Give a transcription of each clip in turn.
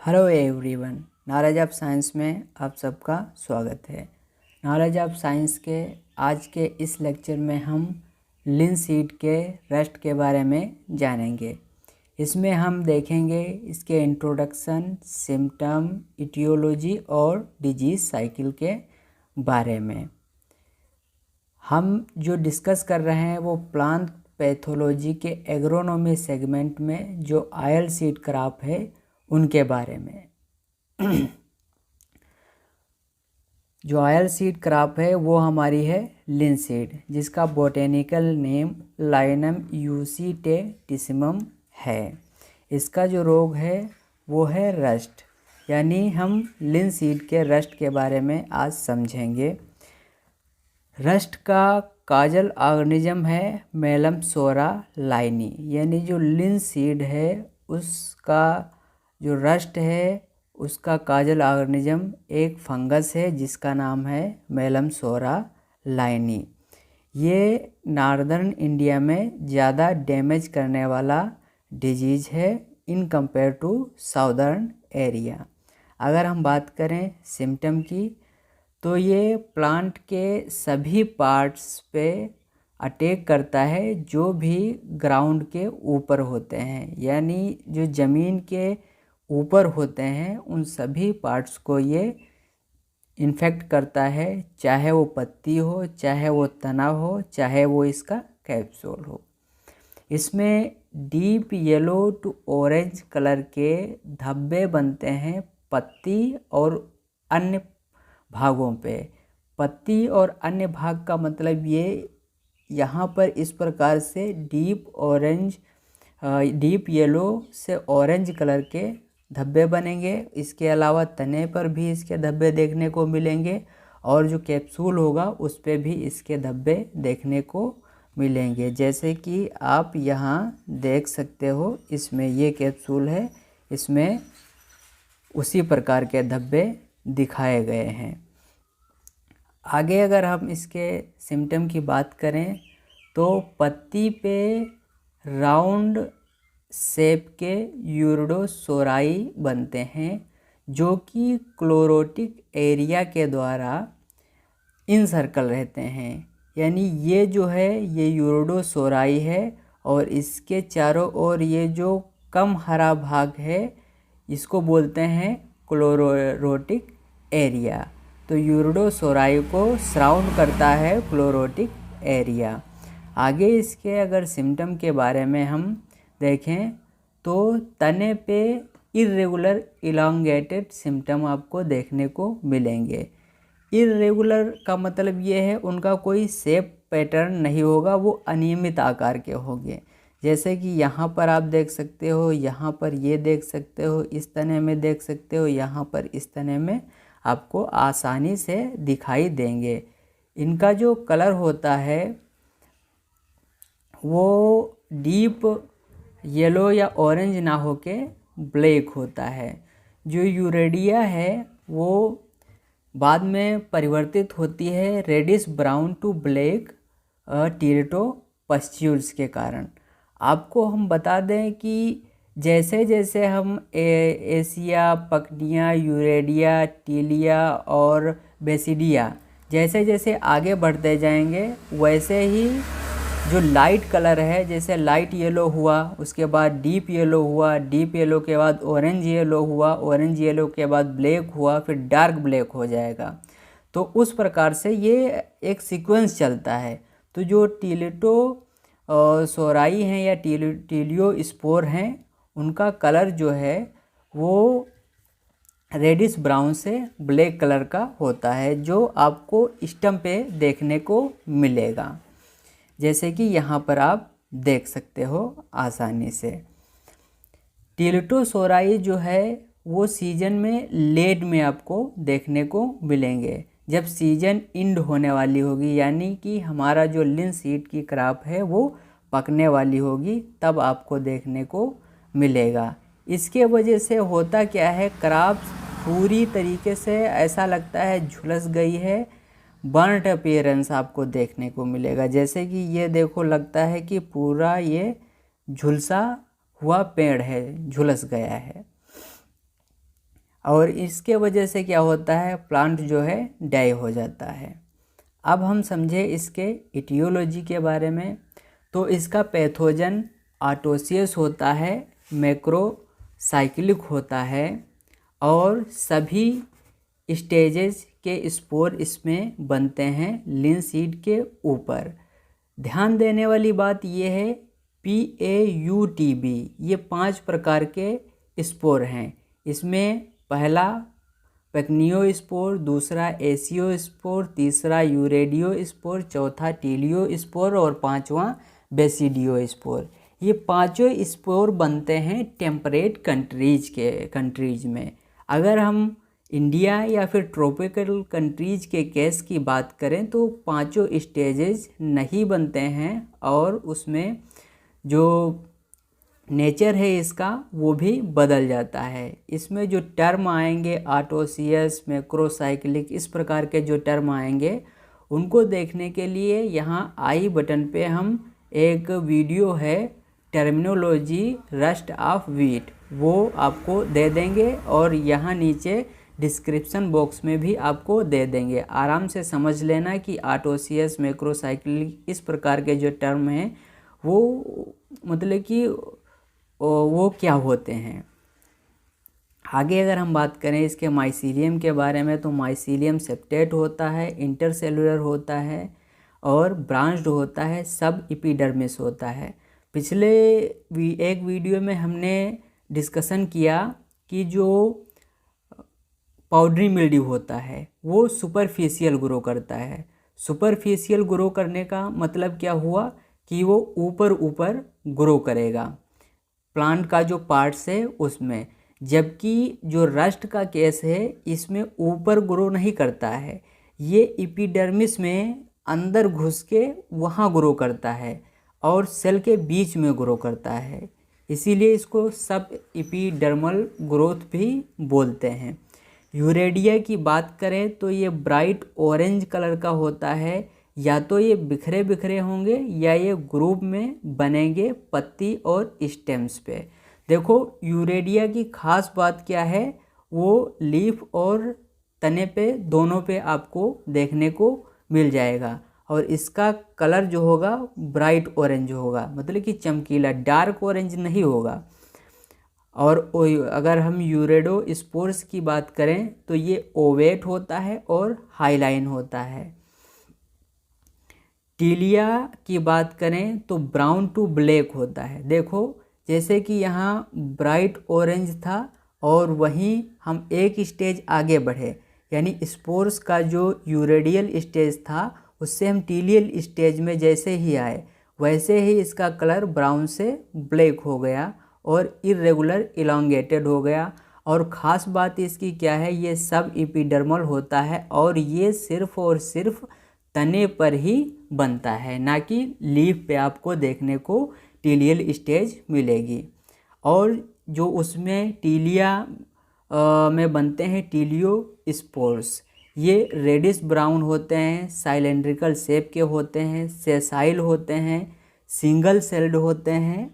Hello everyone, knowledge of science में आप सबका स्वागत है। नॉलेज ऑफ साइंस के आज के इस लेक्चर में हम लिनसीड के रस्ट के बारे में जानेंगे। इसमें हम देखेंगे इसके इंट्रोडक्शन, सिम्टम, इटियोलॉजी और डिजीज साइकिल के बारे में। हम जो डिस्कस कर रहे हैं वो प्लांट पैथोलॉजी के एग्रोनॉमी सेगमेंट में जो ऑयल सीड क्रॉप है उनके बारे में। जो ऑयल सीड क्रॉप है वो हमारी है लिनसीड, जिसका बोटेनिकल नेम लाइनम यूसीटेटिसिमम है। इसका जो रोग है वो है रस्ट, यानी हम लिनसीड के रस्ट के बारे में आज समझेंगे। रस्ट का काजल ऑर्गेनिज्म है मेलमसोरा लाइनी, यानी जो लिनसीड है उसका जो रस्ट है उसका काजल ऑर्गेनिज्म एक फंगस है जिसका नाम है मेलमसोरा लाइनी। ये नॉर्दर्न इंडिया में ज़्यादा डैमेज करने वाला डिजीज़ है in compare to southern area. अगर हम बात करें सिम्टम की तो ये प्लांट के सभी पार्ट्स पे अटैक करता है जो भी ग्राउंड के ऊपर होते हैं, यानी जो ज़मीन के ऊपर होते हैं उन सभी पार्ट्स को ये इन्फेक्ट करता है, चाहे वो पत्ती हो, चाहे वो तना हो, चाहे वो इसका कैप्सूल हो। इसमें deep yellow to orange colour के धब्बे बनते हैं पत्ती और अन्य भागों पे। पत्ती और अन्य भाग का मतलब ये यहाँ पर इस प्रकार से डीप येलो से ऑरेंज कलर के धब्बे बनेंगे। इसके अलावा तने पर भी इसके धब्बे देखने को मिलेंगे और जो कैप्सूल होगा उस पे भी इसके धब्बे देखने को मिलेंगे। जैसे कि आप यहाँ देख सकते हो, इसमें ये कैप्सूल है, इसमें उसी प्रकार के धब्बे दिखाए गए हैं। आगे अगर हम इसके सिम्टम की बात करें तो पत्ती पे राउंड शेप के यूरिडोसोराई बनते हैं जो कि क्लोरोटिक एरिया के द्वारा इनसर्कल रहते हैं। यानी ये जो है ये यूरिडोसोराई है और इसके चारों ओर ये जो कम हरा भाग है इसको बोलते हैं क्लोरोटिक एरिया। तो यूरिडोसोराई को सराउंड करता है क्लोरोटिक एरिया। आगे इसके अगर सिम्टम के बारे में हम देखें तो तने पे इर्रेगुलर इलांगेटेड सिम्टम आपको देखने को मिलेंगे। इर्रेगुलर का मतलब ये है उनका कोई शेप पैटर्न नहीं होगा, वो अनियमित आकार के होंगे। जैसे कि यहाँ पर आप देख सकते हो, यहाँ पर ये देख सकते हो, इस तने में देख सकते हो, यहाँ पर इस तने में आपको आसानी से दिखाई देंगे। इनका जो कलर होता है वो डीप येलो या ऑरेंज ना होके ब्लैक होता है। जो यूरेडिया है वो बाद में परिवर्तित होती है रेडिश ब्राउन टू ब्लैक टेरिटोपस्ट्यूल्स के कारण। आपको हम बता दें कि जैसे जैसे हम एसिया, पकनिया, यूरेडिया, टीलिया और बेसिडिया जैसे जैसे आगे बढ़ते जाएंगे वैसे ही जो लाइट कलर है, जैसे लाइट येलो हुआ, उसके बाद डीप येलो हुआ, डीप येलो के बाद ऑरेंज येलो हुआ, ऑरेंज येलो के बाद ब्लैक हुआ, फिर डार्क ब्लैक हो जाएगा। तो उस प्रकार से ये एक सीक्वेंस चलता है। तो जो टीलिटो सोराई हैं या टीलियो स्पोर हैं उनका कलर जो है वो रेडिश ब्राउन से ब्लैक कलर का होता है, जो आपको स्टम्प पे देखने को मिलेगा, जैसे कि यहाँ पर आप देख सकते हो आसानी से। टीलिटोसोराई जो है वो सीजन में लेट में आपको देखने को मिलेंगे। जब सीजन इंड होने वाली होगी, यानी कि हमारा जो लिनसीड की क्रॉप है वो पकने वाली होगी, तब आपको देखने को मिलेगा। इसके वजह से होता क्या है, क्रॉप पूरी तरीके से ऐसा लगता है झुलस गई है, बर्न्ट अपीयरेंस आपको देखने को मिलेगा। जैसे कि ये देखो, लगता है कि पूरा ये झुलसा हुआ पेड़ है, झुलस गया है। और इसके वजह से क्या होता है, प्लांट जो है डाई हो जाता है। अब हम समझे इसके इटियोलॉजी के बारे में। तो इसका पैथोजन आटोसियस होता है, मैक्रोसाइक्लिक होता है और सभी स्टेजेस के स्पोर इसमें बनते हैं लिंसीड के ऊपर। ध्यान देने वाली बात यह है PAUTB ये 5 प्रकार के स्पोर हैं। इसमें पहला पैक्नियो स्पोर, दूसरा एसियो स्पोर, तीसरा यूरेडियो स्पोर, चौथा टीलियो स्पोर और पांचवा बेसिडियो स्पोर। ये पांचों स्पोर बनते हैं टेम्परेट कंट्रीज में। अगर हम इंडिया या फिर ट्रॉपिकल कंट्रीज के केस की बात करें तो पांचों स्टेजेस नहीं बनते हैं और उसमें जो नेचर है इसका वो भी बदल जाता है। इसमें जो टर्म आएंगे आटोसियस, मैक्रोसाइक्लिक, इस प्रकार के जो टर्म आएंगे उनको देखने के लिए यहाँ आई बटन पे हम एक वीडियो है टर्मिनोलॉजी रस्ट ऑफ वीट वो आपको दे देंगे और यहाँ नीचे डिस्क्रिप्शन बॉक्स में भी आपको दे देंगे। आराम से समझ लेना कि आटोसियस, मैक्रोसाइक्लिक इस प्रकार के जो टर्म हैं वो मतलब कि वो क्या होते हैं। आगे अगर हम बात करें इसके माइसीलियम के बारे में तो माइसीलियम सेप्टेट होता है, इंटरसेलुलर होता है और ब्रांच्ड होता है, सब एपिडर्मिस होता है। पिछले एक वीडियो में हमने डिस्कशन किया कि जो पाउडरी मिल्ड्यू होता है वो सुपरफिशियल ग्रो करता है। सुपरफिशियल ग्रो करने का मतलब क्या हुआ कि वो ऊपर ऊपर ग्रो करेगा प्लांट का जो पार्ट्स है उसमें, जबकि जो रस्ट का केस है इसमें ऊपर ग्रो नहीं करता है, ये एपिडर्मिस में अंदर घुस के वहाँ ग्रो करता है और सेल के बीच में ग्रो करता है। इसीलिए इसको सब एपिडर्मल ग्रोथ भी बोलते हैं। यूरेडिया की बात करें तो ये ब्राइट ऑरेंज कलर का होता है, या तो ये बिखरे बिखरे होंगे या ये ग्रुप में बनेंगे पत्ती और स्टेम्स पे। देखो यूरेडिया की खास बात क्या है, वो लीफ और तने पे दोनों पे आपको देखने को मिल जाएगा और इसका कलर जो होगा ब्राइट ऑरेंज होगा, मतलब कि चमकीला, डार्क ऑरेंज नहीं होगा। और अगर हम यूरेडो स्पोर्स की बात करें तो ये ओवेट होता है और हाईलाइन होता है। टीलिया की बात करें तो ब्राउन टू ब्लैक होता है। देखो जैसे कि यहाँ ब्राइट ऑरेंज था और वहीं हम एक स्टेज आगे बढ़े, यानी स्पोर्स का जो यूरेडियल स्टेज था उससे हम टीलियल स्टेज में जैसे ही आए वैसे ही इसका कलर ब्राउन से ब्लैक हो गया और इरेगुलर इलांगेटेड हो गया। और ख़ास बात इसकी क्या है, ये सब एपिडर्मल होता है और ये सिर्फ और सिर्फ तने पर ही बनता है, ना कि लीफ पे आपको देखने को टीलियल स्टेज मिलेगी। और जो उसमें टीलिया में बनते हैं टीलियो स्पोर्स, ये रेडिश ब्राउन होते हैं, साइलेंड्रिकल शेप के होते हैं, सेसाइल होते हैं, सिंगल सेल्ड होते हैं।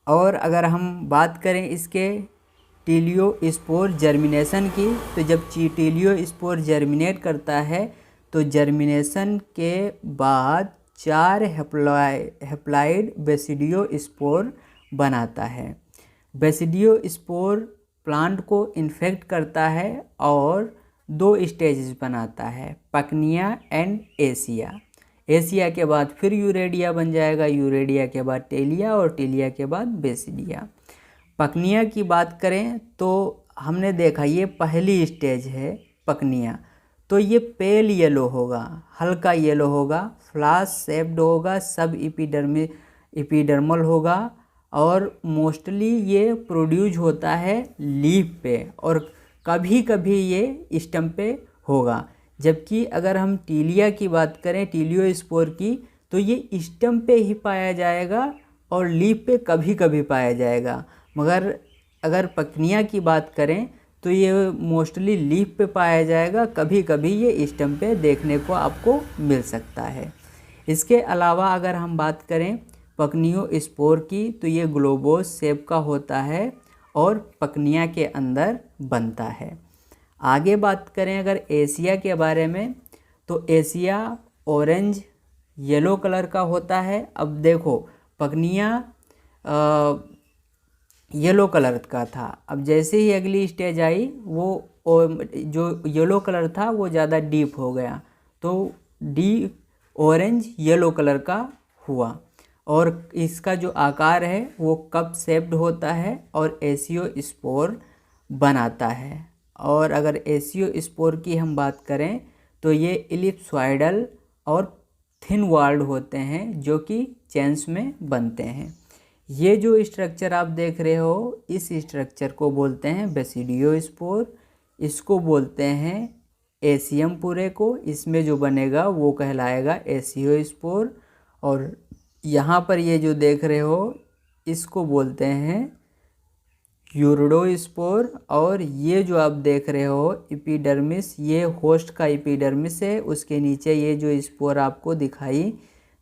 और अगर हम बात करें इसके टीलियो स्पोर जर्मिनेशन की, तो जब टीलियो स्पोर जर्मिनेट करता है तो जर्मिनेशन के बाद 4 हैप्लाइड बेसिडियो स्पोर बनाता है। बेसिडियो स्पोर प्लांट को इन्फेक्ट करता है और 2 स्टेजेस बनाता है, पकनिया एंड एसिया। एसिया के बाद फिर यूरेडिया बन जाएगा, यूरेडिया के बाद टेलिया और टेलिया के बाद बेसिडिया। पकनिया की बात करें तो हमने देखा ये पहली स्टेज है पकनिया, तो ये पेल येलो होगा, हल्का येलो होगा, फ्लास शेप्ड होगा, सब एपिडर्मल होगा और मोस्टली ये प्रोड्यूस होता है लीफ पे और कभी कभी ये स्टम पे होगा। जबकि अगर हम टीलिया की बात करें, टीलियो स्पोर की, तो ये स्टम पे ही पाया जाएगा और लीफ पे कभी कभी पाया जाएगा। मगर अगर पकनिया की बात करें तो ये मोस्टली लीफ पे पाया जाएगा, कभी कभी ये स्टम पे देखने को आपको मिल सकता है। इसके अलावा अगर हम बात करें पकनियो स्पोर की, तो ये ग्लोबोस शेप का होता है और पकनिया के अंदर बनता है। आगे बात करें अगर एशिया के बारे में, तो एशिया ऑरेंज येलो कलर का होता है। अब देखो पकनिया येलो कलर का था, अब जैसे ही अगली स्टेज आई वो जो येलो कलर था वो ज़्यादा डीप हो गया, तो डीप ऑरेंज येलो कलर का हुआ। और इसका जो आकार है वो कप शेप्ड होता है और एसियो स्पोर बनाता है। और अगर एसियो स्पोर की हम बात करें तो ये इलिप्सॉइडल और थिन वॉल्ड होते हैं जो कि चेन्स में बनते हैं। ये जो स्ट्रक्चर आप देख रहे हो इस स्ट्रक्चर को बोलते हैं बेसिडियोस्पोर, इसको बोलते हैं एसियम पूरे को, इसमें जो बनेगा वो कहलाएगा एसियोस्पोर। और यहाँ पर ये जो देख रहे हो इसको बोलते हैं यूरिडोस्पोर। और ये जो आप देख रहे हो एपिडर्मिस, ये होस्ट का एपिडर्मिस है, उसके नीचे ये जो स्पोर आपको दिखाई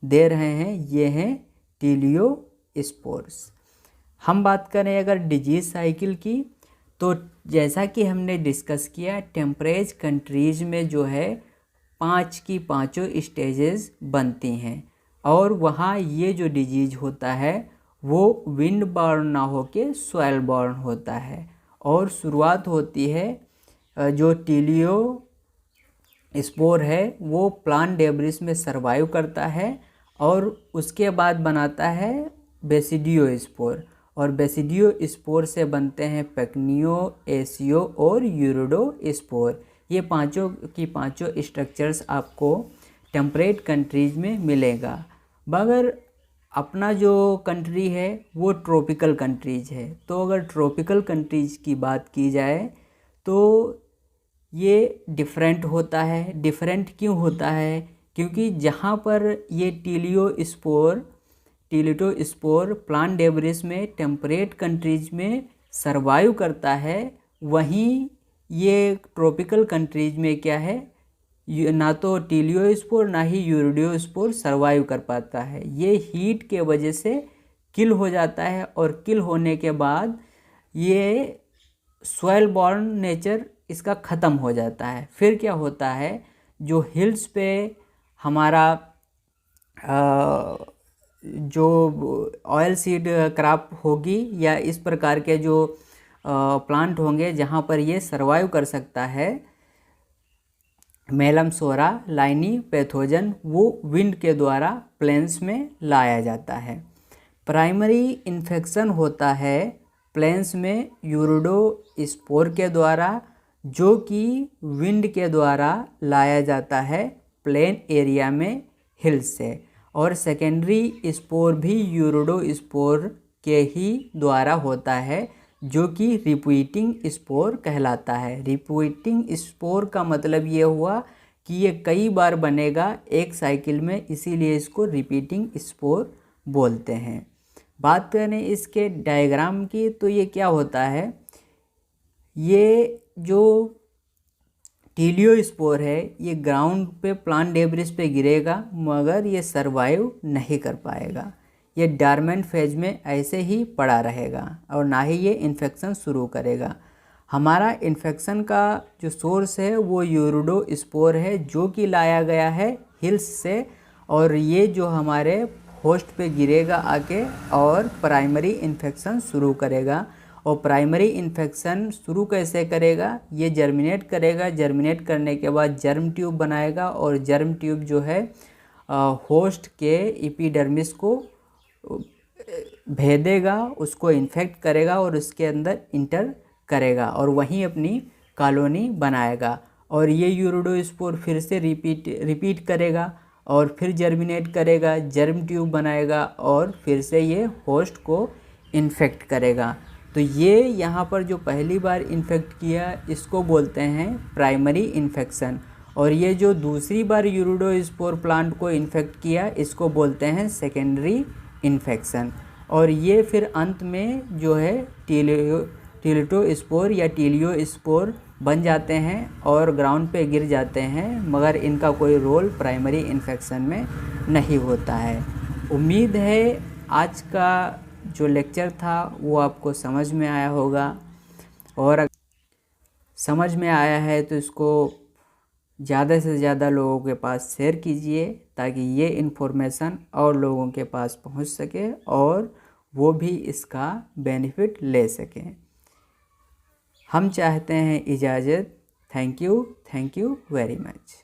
दे रहे हैं ये हैं टीलियोस्पोर्स। हम बात करें अगर डिजीज साइकिल की, तो जैसा कि हमने डिस्कस किया टेम्परेट कंट्रीज में जो है 5 की 5 स्टेजेस बनती हैं और वहाँ ये जो डिजीज होता है वो विंड बॉर्न ना होके सॉइल बॉर्न होता है। और शुरुआत होती है जो टीलियो स्पोर है वो प्लांट डेब्रिस में सर्वाइव करता है और उसके बाद बनाता है बेसिडियोस्पोर। और बेसिडियोस्पोर से बनते हैं पेकनियो, एसियो और यूरिडोस्पोर। ये पांचों की पांचों स्ट्रक्चर्स आपको टेम्परेट कंट्रीज में मिलेगा। मगर अपना जो कंट्री है वो ट्रॉपिकल कंट्रीज है, तो अगर ट्रॉपिकल कंट्रीज की बात की जाए तो ये डिफरेंट होता है। डिफरेंट क्यों होता है? क्योंकि जहाँ पर ये टीलियोस्पोर प्लांट डेब्रिस में टेम्परेट कंट्रीज में सर्वाइव करता है, वहीं ये ट्रॉपिकल कंट्रीज में क्या है, ना तो टीलियोस्पोर ना ही यूरिडोस्पोर सर्वाइव कर पाता है। ये हीट के वजह से किल हो जाता है और किल होने के बाद ये सॉइल बॉर्न नेचर इसका ख़त्म हो जाता है। फिर क्या होता है, जो हिल्स पे हमारा जो ऑयल सीड क्रॉप होगी या इस प्रकार के जो प्लांट होंगे जहाँ पर ये सर्वाइव कर सकता है, मेलमसोरा लाइनी पैथोजन, वो विंड के द्वारा प्लेन्स में लाया जाता है। प्राइमरी इन्फेक्शन होता है प्लेन्स में यूरिडोस्पोर के द्वारा, जो कि विंड के द्वारा लाया जाता है प्लेन एरिया में हिल्स से। और सेकेंडरी स्पोर भी यूरिडोस्पोर के ही द्वारा होता है, जो कि रिपीटिंग स्पोर कहलाता है। रिपीटिंग स्पोर का मतलब ये हुआ कि ये कई बार बनेगा एक साइकिल में, इसीलिए इसको रिपीटिंग स्पोर बोलते हैं। बात करें इसके डायग्राम की, तो ये क्या होता है, ये जो टीलियोस्पोर है ये ग्राउंड पे प्लांट डेब्रिस पे गिरेगा मगर ये सरवाइव नहीं कर पाएगा। ये डॉर्मेंट फेज में ऐसे ही पड़ा रहेगा और ना ही ये इन्फेक्शन शुरू करेगा। हमारा इन्फेक्शन का जो सोर्स है वो यूरिडोस्पोर है, जो कि लाया गया है हिल्स से, और ये जो हमारे होस्ट पे गिरेगा आके और प्राइमरी इन्फेक्शन शुरू करेगा। और प्राइमरी इन्फेक्शन शुरू कैसे करेगा, ये जर्मिनेट करेगा, जर्मिनेट करने के बाद जर्म ट्यूब बनाएगा और जर्म ट्यूब जो है होस्ट के एपिडर्मिस को भेदेगा, उसको इन्फेक्ट करेगा और उसके अंदर इंटर करेगा और वहीं अपनी कॉलोनी बनाएगा। और ये यूरिडोस्पोर फिर से रिपीट करेगा और फिर जर्मिनेट करेगा, जर्म ट्यूब बनाएगा और फिर से ये होस्ट को इन्फेक्ट करेगा। तो ये यहाँ पर जो पहली बार इन्फेक्ट किया इसको बोलते हैं प्राइमरी इन्फेक्शन, और ये जो दूसरी बार यूरिडोस्पोर प्लांट को इन्फेक्ट किया इसको बोलते हैं सेकेंडरी इन्फेक्शन। और ये फिर अंत में जो है टीलियोस्पोर या टीलियोस्पोर बन जाते हैं और ग्राउंड पे गिर जाते हैं, मगर इनका कोई रोल प्राइमरी इन्फेक्शन में नहीं होता है। उम्मीद है आज का जो लेक्चर था वो आपको समझ में आया होगा, और समझ में आया है तो इसको ज़्यादा से ज़्यादा लोगों के पास शेयर कीजिए, ताकि ये इन्फॉर्मेशन और लोगों के पास पहुंच सके और वो भी इसका बेनिफिट ले सकें। हम चाहते हैं इजाज़त। Thank you very much.